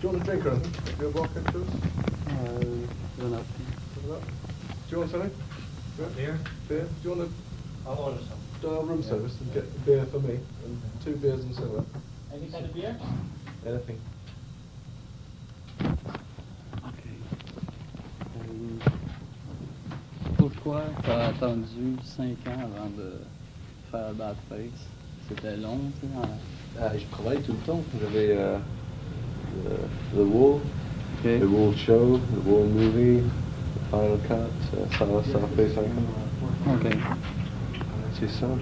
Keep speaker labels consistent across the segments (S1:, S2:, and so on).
S1: you want a drink or anything? Do you want to walk into us?
S2: Je n'en ai
S1: Do you want something?
S3: Beer?
S1: Beer? Do you want
S3: I'll order some.
S1: a room service and get the beer for me and 2 beers and cigarette?
S3: Any kind of beer?
S1: Anything.
S2: OK. Pourquoi tu as attendu 5 ans avant de faire Bad Face? C'était long, tu sais?
S1: Je travaille tout le temps. J'avais The Wall,
S2: OK.
S1: The Wall Show, The Wall Movie, The Final Cut. Ça a fait 5 ans.
S2: OK.
S1: C'est simple.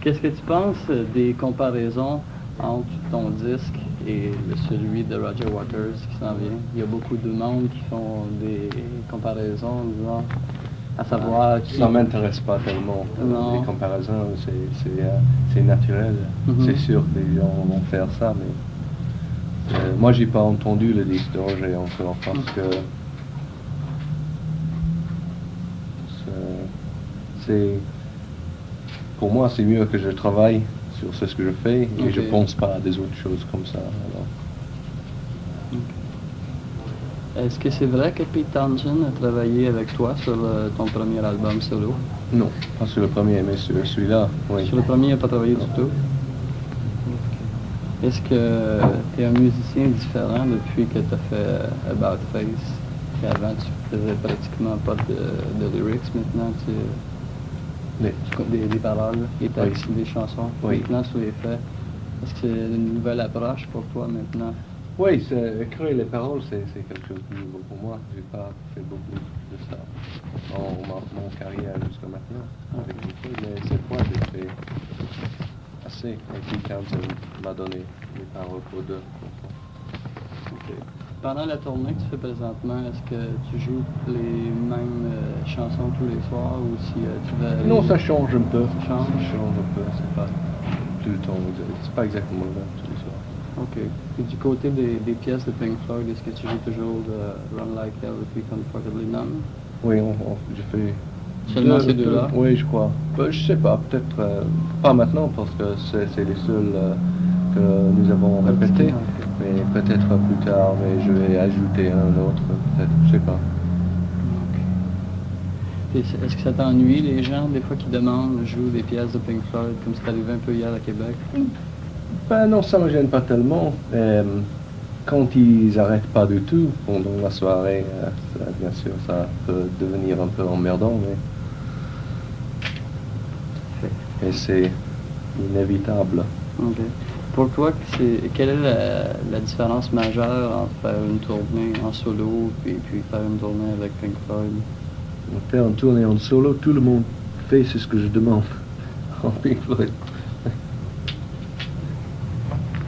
S2: Qu'est-ce que tu penses des comparaisons entre ton disque et celui de Roger Waters qui s'en vient? Il y a beaucoup de monde qui font des comparaisons, disons, à savoir...
S1: Ça m'intéresse pas tellement.
S2: Non.
S1: Les comparaisons, c'est naturel.
S2: Mhm.
S1: C'est sûr que les gens vont faire ça, mais moi j'ai pas entendu le disque de Roger encore parce que pour moi c'est mieux que je travaille sur ce que je fais et je
S2: Ok.
S1: pense pas à des autres choses comme ça. Alors.
S2: Est-ce que c'est vrai que Pete Townshend a travaillé avec toi sur ton premier album solo?
S1: Non, pas sur le premier, mais sur celui-là, oui.
S2: Sur le premier, il n'a pas travaillé du tout? Est-ce que tu es un musicien différent depuis que tu as fait About Face? Qu'avant, tu faisais pratiquement pas de lyrics, maintenant des paroles, des textes, des chansons.
S1: Oui.
S2: Maintenant, tu les fais. Est-ce que c'est une nouvelle approche pour toi maintenant?
S1: Oui, écrire les paroles, c'est quelque chose de nouveau pour moi. J'ai pas fait beaucoup de ça dans mon carrière jusqu'à maintenant avec les trucs, mais cette fois j'ai fait assez. Et puis Townsend m'a donné les paroles pour 2.
S2: Ok. Pendant la tournée que tu fais présentement, est-ce que tu joues les mêmes chansons tous les soirs ou si tu vas aller...
S1: Non, ça change un peu.
S2: Ça change?
S1: Ça change un peu, c'est pas tout le temps, c'est pas exactement le même tous les soirs.
S2: Ok. Et du côté des pièces de Pink Floyd, est-ce que tu joues toujours Run Like Hell et puis Comfortably Numb?
S1: Oui, je fais...
S2: Seulement ces deux-là?
S1: Oui, je crois. Je sais pas, peut-être pas maintenant parce que c'est les seuls que nous avons répétés. Mais peut-être plus tard, mais je vais ajouter un autre, peut-être, je sais pas.
S2: Et est-ce que ça t'ennuie, les gens, des fois, qui demandent de jouer des pièces de Pink Floyd, comme c'est arrivé un peu hier à Québec?
S1: Ben non, ça me gêne pas tellement. Quand ils arrêtent pas du tout pendant la soirée, ça, bien sûr, ça peut devenir un peu emmerdant, mais c'est inévitable.
S2: Ok. Pour toi, quelle est la différence majeure entre faire une tournée en solo et puis faire une tournée avec Pink Floyd?
S1: Faire une tournée en solo, tout le monde fait ce que je demande en Pink Floyd.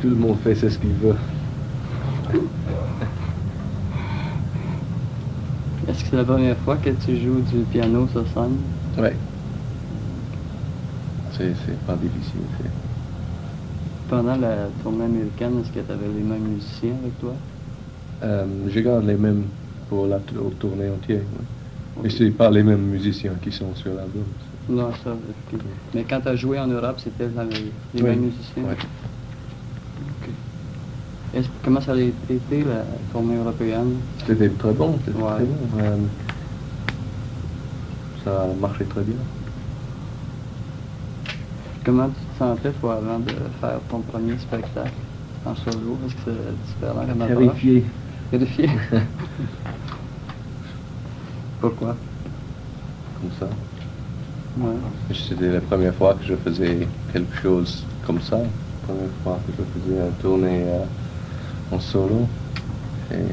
S1: Tout le monde fait ce qu'il veut.
S2: Est-ce que c'est la première fois que tu joues du piano sur scène?
S1: Oui. C'est pas difficile.
S2: Pendant la tournée américaine, est-ce que tu avais les mêmes musiciens avec toi?
S1: Je garde les mêmes pour la tournée entière. Oui.
S2: Okay.
S1: Mais c'est pas les mêmes musiciens qui sont sur l'album.
S2: Non, ça. Okay. Mais quand tu as joué en Europe, c'était les mêmes musiciens?
S1: Oui.
S2: Okay. Comment ça a été la tournée européenne?
S1: C'était très bon.
S2: Ouais.
S1: Très bon. Ça a marché très bien.
S2: Comment tu te sentais, toi, avant de faire ton premier spectacle en solo? Est-ce que c'est différent comme approche?
S1: Terrifié.
S2: Terrifié? Pourquoi?
S1: Comme ça.
S2: Ouais.
S1: C'était la première fois que je faisais quelque chose comme ça. La première fois que je faisais une tournée en solo. Et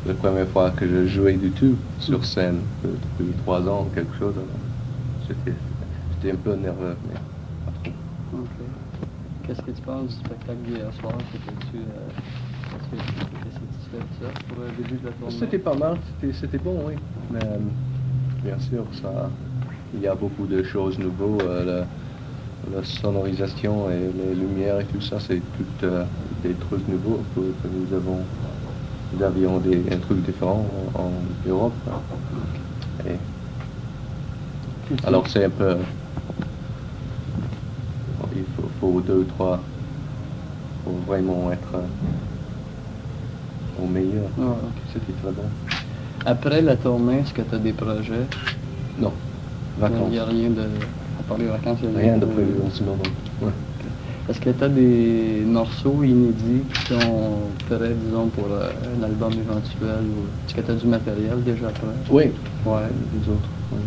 S1: la première fois que je jouais du tout sur scène depuis 3 ans, quelque chose. J'étais un peu nerveux, mais pas trop.
S2: Ok. Qu'est-ce que tu penses du spectacle d'hier soir? Est-ce que tu étais satisfait de ça pour le début de la tournée?
S1: C'était pas mal, c'était bon, oui. Mais bien sûr, il y a beaucoup de choses nouvelles. La sonorisation et les lumières et tout ça, c'est tout des trucs nouveaux que nous avions un truc différent en Europe. Et alors c'est un peu... Il faut 2 ou 3 pour vraiment être au meilleur.
S2: Ah, ok.
S1: C'était très bon.
S2: Après la tournée, est-ce que tu as des projets?
S1: Non,
S2: Il
S1: vacances.
S2: n'y a rien de... À part les vacances, il y a
S1: Rien de prévu en ce moment. Ouais.
S2: Est-ce que tu as des morceaux inédits qui sont prêts, disons, pour un album éventuel? Ou... Est-ce que tu as du matériel déjà prêt?
S1: Oui,
S2: Ouais.
S1: les autres. Oui.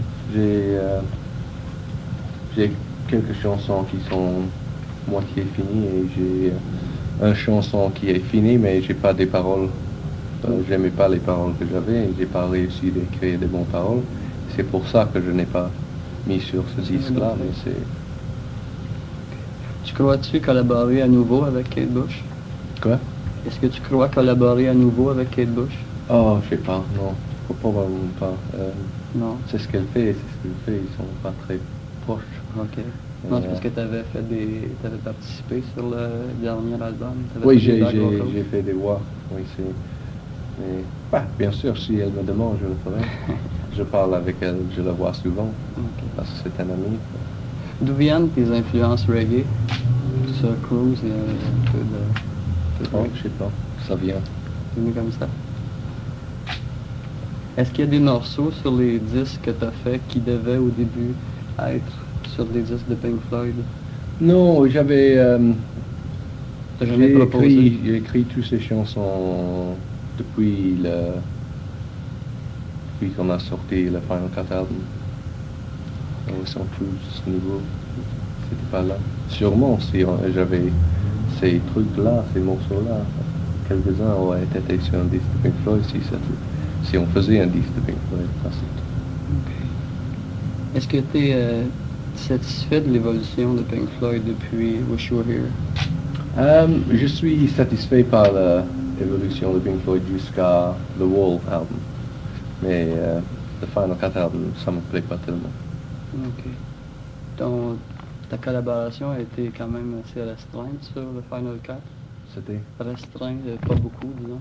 S1: J'ai quelques chansons qui sont moitié finies et j'ai une chanson qui est finie mais j'ai pas des paroles. J'aimais pas les paroles que j'avais et j'ai pas réussi d'écrire des bonnes paroles. C'est pour ça que je n'ai pas mis sur ce disque-là, mais c'est...
S2: Tu crois-tu collaborer à nouveau avec Kate Bush?
S1: Quoi?
S2: Est-ce que tu crois collaborer à nouveau avec Kate Bush?
S1: Oh, je sais pas, non. Probablement pas.
S2: Non.
S1: C'est ce qu'elle fait, ils sont pas très proches.
S2: Ok. Non, c'est parce que tu avais participé sur le dernier album. T'avais
S1: Oui,
S2: fait des back vocals.
S1: j'ai fait des voix. Oui, c'est... Mais, bah, bien sûr, si elle me demande, je le ferai. Je parle avec elle, je la vois souvent, parce que c'est un ami.
S2: D'où viennent tes influences reggae? Sur Cruise, il y a un peu de...
S1: Oh, je sais pas, ça vient.
S2: C'est venu comme ça. Est-ce qu'il y a des morceaux sur les disques que tu as fait qui devaient au début être sur des disques de Pink Floyd?
S1: Non, j'avais...
S2: T'as jamais proposé?
S1: j'ai écrit toutes ces chansons depuis qu'on a sorti le Final Cut album. Ils sont tous nouveaux. C'était pas là. Sûrement, si j'avais ces trucs-là, ces morceaux-là, quelques-uns auraient été sur un disque de Pink Floyd si on faisait un disque de Pink Floyd.
S2: Est-ce que tu es satisfait de l'évolution de Pink Floyd depuis Wish You Were Here?
S1: Je suis satisfait par l'évolution de Pink Floyd jusqu'à The Wall album. Mais le Final Cut album, ça me plaît pas tellement.
S2: Ok. Ta collaboration a été quand même assez restreinte sur le Final Cut?
S1: C'était?
S2: Restreinte, pas beaucoup, disons.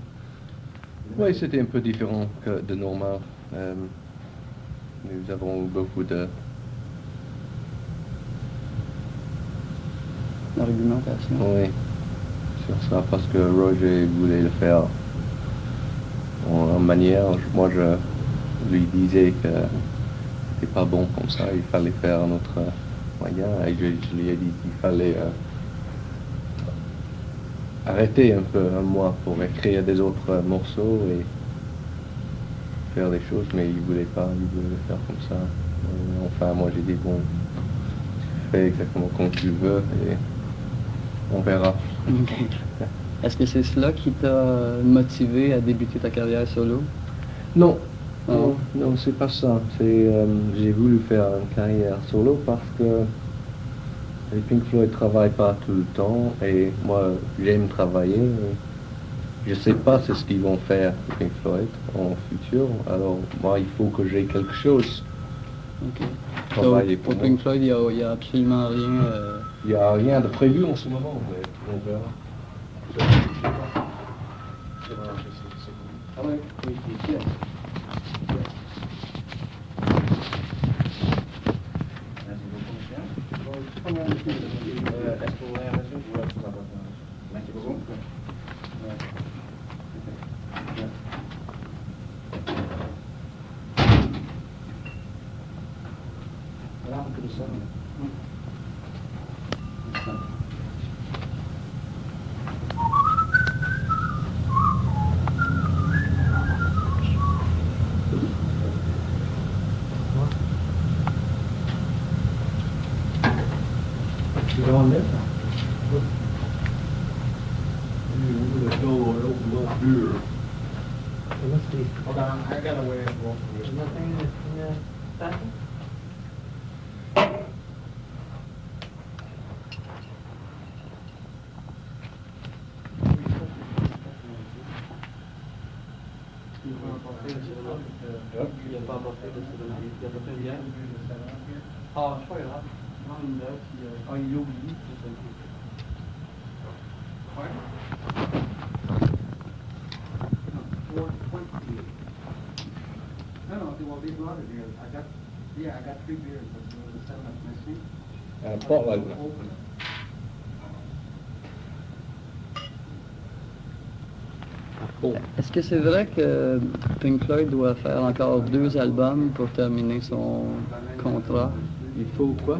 S1: Oui, c'était un peu différent que de normal. Nous avons eu beaucoup de...
S2: L'argumentation.
S1: Oui, sur ça, parce que Roger voulait le faire en manière... Moi, je lui disais que c'était pas bon comme ça, il fallait faire un autre moyen, et je lui ai dit qu'il fallait arrêter un peu un mois pour écrire des autres morceaux et faire des choses, mais il voulait pas, il voulait le faire comme ça. Enfin, moi j'ai dit, bon, fais exactement comme tu veux et on verra.
S2: Okay. Est-ce que c'est cela qui t'a motivé à débuter ta carrière solo?
S1: Non,
S2: Ah.
S1: non, c'est pas ça. J'ai voulu faire une carrière solo parce que les Pink Floyd ne travaillent pas tout le temps et moi j'aime travailler. Je sais pas ce qu'ils vont faire Pink Floyd en futur, alors moi il faut que j'ai quelque chose.
S2: Ok.
S1: Travailler
S2: Pour
S1: pour
S2: Pink Floyd, il n'y a absolument rien.
S1: Il n'y a rien de prévu en ce moment, mais on verra.
S2: Ah oui, oui, oui.
S3: Merci beaucoup.
S4: You going there? Let's go and open up beer.
S3: Hold on, I gotta wear both of you.
S5: Nothing in the bathroom? Il a pas apporté de souvenir, il a apporté une bière. Ah, c'est pas grave. Non, une bière, puis... Ah, il l'a oublié, c'est ça. Ouais. No, well, these are other beers. I got 3 beers, but there was a 7 that's missing.
S1: Spotlight.
S5: Open it.
S1: Bon,
S2: Est-ce que c'est vrai que Pink Floyd doit faire encore 2 albums pour terminer son contrat?
S1: il faut quoi?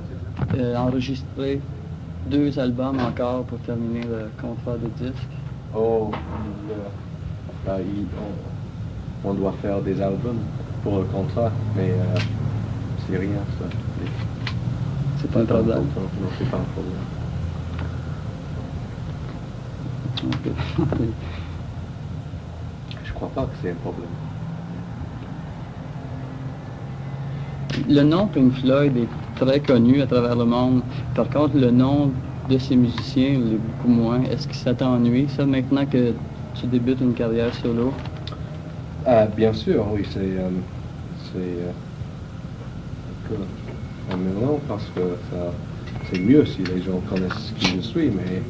S2: Enregistrer 2 albums encore pour terminer le contrat de disque?
S1: Oh, on doit faire des albums pour le contrat, mais c'est rien ça.
S2: C'est pas un problème.
S1: Non, c'est pas un problème.
S2: Ok.
S1: Je crois pas que c'est un problème.
S2: Le nom Pink Floyd est très connu à travers le monde. Par contre, le nom de ces musiciens l'est beaucoup moins. Est-ce que ça t'ennuie, ça, maintenant que tu débutes une carrière solo?
S1: Bien sûr, oui, c'est amusant parce que c'est mieux si les gens connaissent qui je suis, mais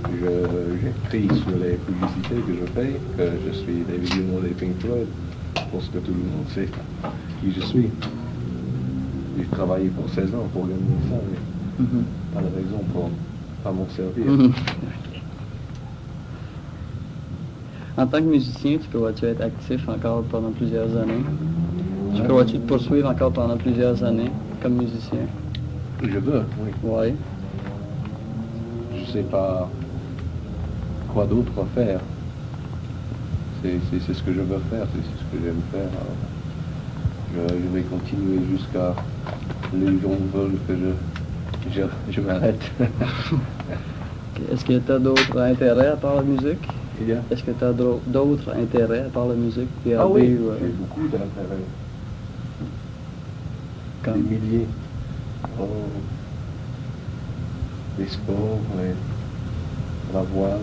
S1: j'écris sur les publicités que je fais que je suis David Gilmour des Pink Floyd pour ce que tout le monde sait qui je suis. J'ai travaillé pour 16 ans pour gagner ça, mais pas de raison pour pas m'en servir.
S2: Mhm. En tant que musicien, tu crois-tu être actif encore pendant plusieurs années? Tu crois-tu te poursuivre encore pendant plusieurs années comme musicien?
S1: Je veux, oui.
S2: Oui.
S1: Je sais pas quoi d'autre faire. C'est ce que je veux faire, c'est ce que j'aime faire. Alors, je vais continuer jusqu'à les gens veulent que je m'arrête.
S2: Est-ce que tu as d'autres intérêts à part la musique?
S1: Il y a
S2: Est-ce que tu as d'autres intérêts à part la musique? Des
S1: Ah oui,
S2: hobbies ou,
S1: j'ai beaucoup d'intérêts.
S2: comme...
S1: Des milliers. Oh, les sports, la voile.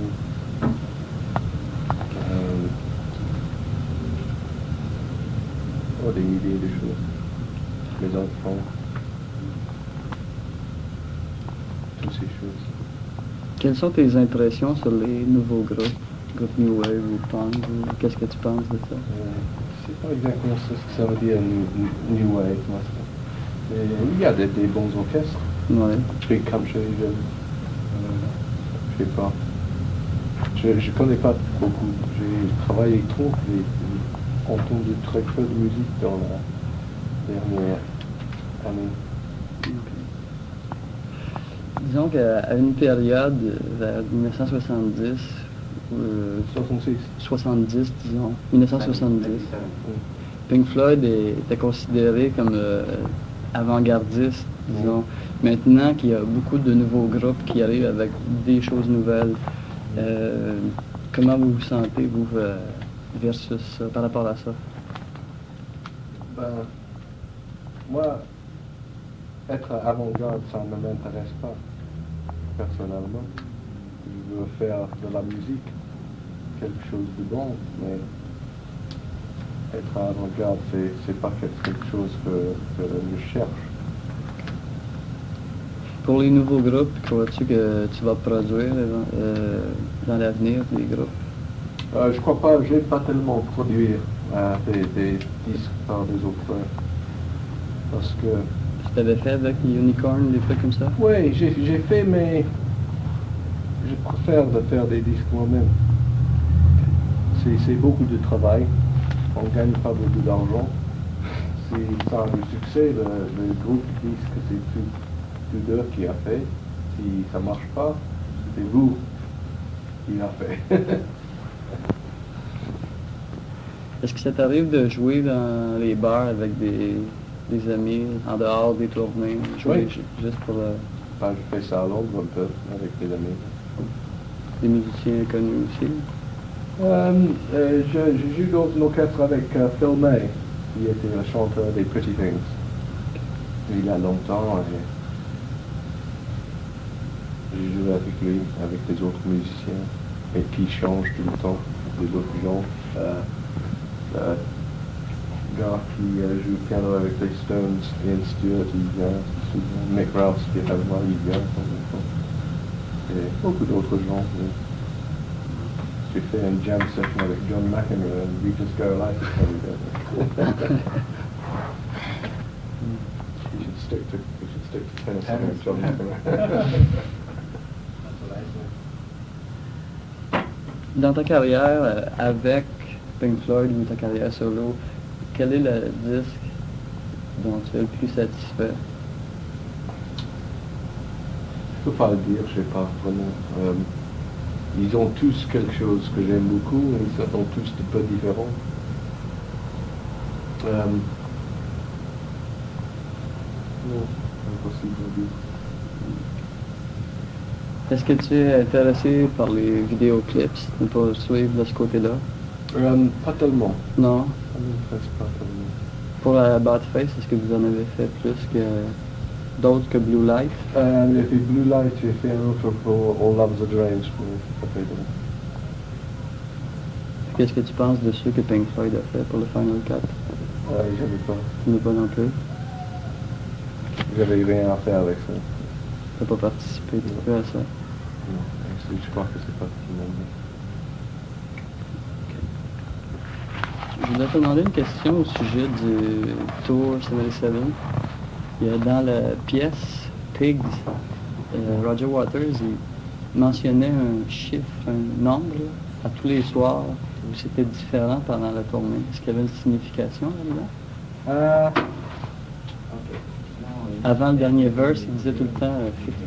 S1: Des milliers de choses. Les enfants. Toutes ces choses.
S2: Quelles sont tes impressions sur les nouveaux groupes New Wave ou Punk? Qu'est-ce que tu penses de ça?
S1: Je sais pas exactement ce que ça veut dire New Wave. Mais il y a des bons orchestres.
S2: Oui.
S1: Big Country, je sais pas. Je connais pas beaucoup. J'ai travaillé trop et entendu très peu de musique dans la dernière année.
S2: Disons qu'à une période, vers 1970,
S1: 66.
S2: 70, disons, 1970, Pink Floyd était considéré comme avant-gardiste, disons. Maintenant qu'il y a beaucoup de nouveaux groupes qui arrivent avec des choses nouvelles, comment vous vous sentez, vous, versus ça, par rapport à ça?
S1: Ben, moi, être avant-garde, ça ne m'intéresse pas, personnellement. Je veux faire de la musique, quelque chose de bon, mais être avant-garde, c'est pas quelque chose que je cherche.
S2: Pour les nouveaux groupes, crois-tu que tu vas produire dans l'avenir des groupes?
S1: Je crois pas, je vais pas tellement produire des disques par des autres. Parce que...
S2: Tu t'avais fait avec Unicorn, des trucs comme ça?
S1: Oui, j'ai fait, mais je préfère de faire des disques moi-même. C'est beaucoup de travail, on ne gagne pas beaucoup d'argent. Si ça a du succès, le groupe dit que c'est Tudor qui a fait. Si ça ne marche pas, c'est vous qui a fait.
S2: Est-ce que ça t'arrive de jouer dans les bars avec des amis, en dehors des tournées, jouer juste pour
S1: Je fais ça à Londres un peu, avec des amis.
S2: des musiciens connus aussi?
S1: Je joue dans un orchestre avec Phil May, qui était le chanteur des Pretty Things. Il y a longtemps, j'ai joué avec lui, avec les autres musiciens, et qui changent tout le temps, les autres gens. Le gars qui joue le piano avec les Stones, Ian Stewart, il vient souvent. Mick Rouse qui est avec moi, il vient de temps en temps. Et beaucoup d'autres gens. J'ai fait une jam session avec John McEnroe and Regis Garibaldi. We should stick to tennis and John McEnroe.
S2: Dans ta carrière avec Pink Floyd ou ta carrière solo, quel est le disque dont tu es le plus satisfait?
S1: Je peux pas le dire, je sais pas vraiment. Ils ont tous quelque chose que j'aime beaucoup, mais ils sont tous un peu différents. Non, impossible à dire.
S2: Est-ce que tu es intéressé par les vidéoclips, ne pas suivre de ce côté-là?
S1: Pas tellement.
S2: Non.
S1: Ça m'intéresse pas tellement.
S2: Pour la Batface, est-ce que vous en avez fait plus que d'autres que Blue Light?
S1: J'ai fait Blue Light, j'ai fait un autre pour All Loves the Dreams, mais c'est pas très bon.
S2: Qu'est-ce que tu penses de ceux que Pink Floyd a fait pour le Final Cut?
S1: J'avais pas.
S2: Tu n'as pas non plus?
S1: J'avais rien à faire avec ça.
S2: Tu n'as pas participé du tout à ça?
S1: Non, je crois que c'est pas tout le monde.
S2: Je voulais te demander une question au sujet du Tour 77. Il y a dans la pièce Pigs, Roger Waters, il mentionnait un chiffre, un nombre, à tous les soirs, où c'était différent pendant la tournée. Est-ce qu'il y avait une signification là-dedans? Avant le dernier verse, il disait tout le temps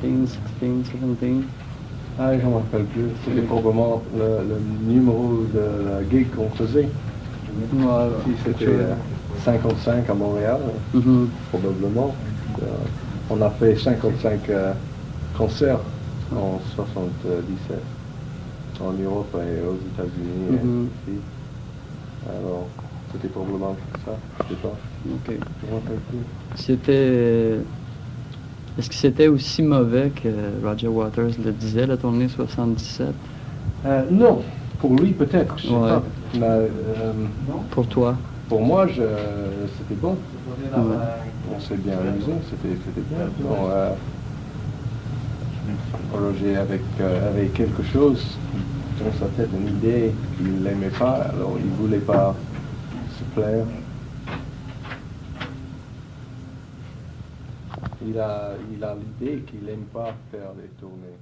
S2: 15, 16, 17.
S1: Ah, je m'en rappelle plus. C'était probablement le numéro de la gig qu'on faisait.
S2: Voilà.
S1: Si c'était 55 à Montréal,
S2: Mhm.
S1: probablement. On a fait 55 concerts en 77, en Europe et aux États-Unis et ici. Alors, c'était probablement ça, je sais pas.
S2: OK.
S1: Je m'en rappelle plus.
S2: C'était... Est-ce que c'était aussi mauvais que Roger Waters le disait, la tournée 77?
S1: Non, pour lui peut-être, je sais
S2: Ouais.
S1: pas. Mais,
S2: Pour toi?
S1: pour moi, c'était bon.
S2: Ouais.
S1: On s'est bien amusé, c'était bien. Bon, Roger avait quelque chose dans sa tête, une idée qu'il n'aimait pas, alors il ne voulait pas se plaire. Il a l'idée qu'il n'aime pas faire des tournées.